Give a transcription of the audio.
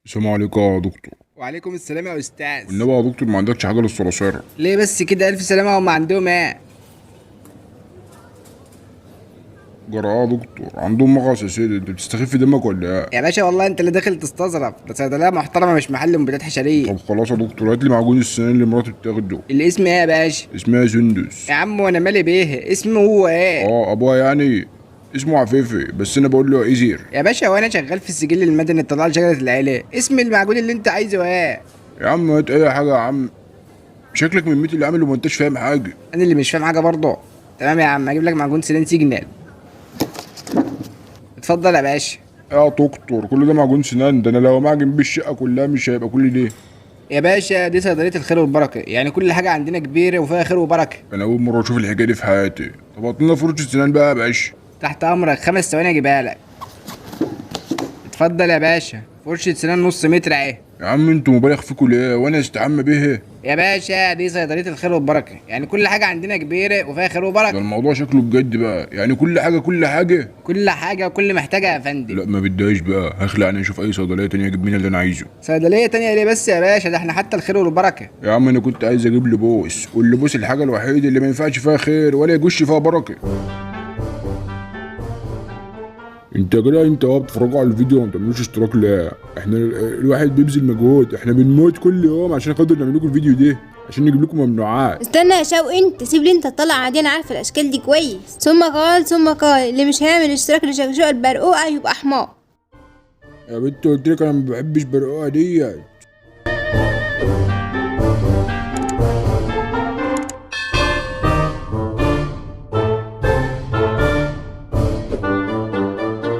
السلام عليكم يا دكتور. وعليكم السلام يا استاذ. والنبي يا دكتور ما عندكش حاجه للصراصير؟ ليه بس كده؟ الف سلامه. هم عندهم ايه؟ جرى يا دكتور عندهم مغص يا سيدي، انت بتستخف دمك ولا ايه؟ يا باشا والله انت اللي داخل تستظرف، ده صيدليه محترمه مش محل منبتات حشريه. طب خلاص يا دكتور هات لي معجون السنان اللي مراتي بتاخده. الاسم ايه يا باشا؟ اسمها سندس. يا عم وانا مالي بيه، اسمه هو ايه؟ ابوها يعني اسمه عفيفي، بس انا بقول له ايزير. يا باشا وانا شغال في السجل المدني طلع لي شجره العيله، اسم المعجون اللي انت عايزه ايه؟ يا عم هات اي حاجه يا عم، شكلك من ميت اللي عامل وما انتش فاهم حاجه. انا اللي مش فاهم حاجه برضه. تمام يا عم، اجيب لك معجون سنان سيجنال. اتفضل يا باشا. يا دكتور كل ده معجون سنان؟ ده انا لو معجن بيه الشقه كلها مش هيبقى كل ده. يا باشا دي صيدليه الخير والبركه، يعني كل حاجه عندنا كبيره وفيها خير وبركه. انا اول مره اشوف الحكايه دي في حياتي. طب هات لنا فرشه سنان بقى يا باشا. تحت امرك، 5 ثواني اجيبها لك. اتفضل يا باشا، فرشه سنان نص متر اهي. يا عم انتوا مبالغ فيكوا ليه وانا استعمى بيه؟ يا باشا دي صيدليه الخير والبركه، يعني كل حاجه عندنا كبيره وفيها خير ده وبركه. الموضوع شكله بجد بقى، يعني كل حاجه كل حاجه. كل حاجه وكل محتاجه يا فندم. لا ما بدهاش بقى، هخلع انا اشوف اي صيدليه تانية اجيب منها اللي انا عايزه. صيدليه تانية ليه بس يا باشا؟ ده احنا حتى الخير والبركه. يا عم انا كنت عايز اجيب لي بوس، واللبوس الحاجه الوحيده اللي ما ينفعش فيها خير ولا يجوش فيها بركه. انت كده انت بتتفرجوا على الفيديو وما بتعملوش اشتراك ليه؟ احنا الواحد بيبذل مجهود، احنا بنموت كل يوم عشان خاطر نعمل لكم الفيديو ده، عشان نجيب لكم ممنوعات. استنى يا شوقي، انت سيب لي انت تطلع عادي، انا عارفه الاشكال دي كويس. ثم قال اللي مش هيعمل اشتراك لشقشوقه البرقوقه يبقى حمار. يا بنت قلت لك انا ما بحبش برقوقه دي.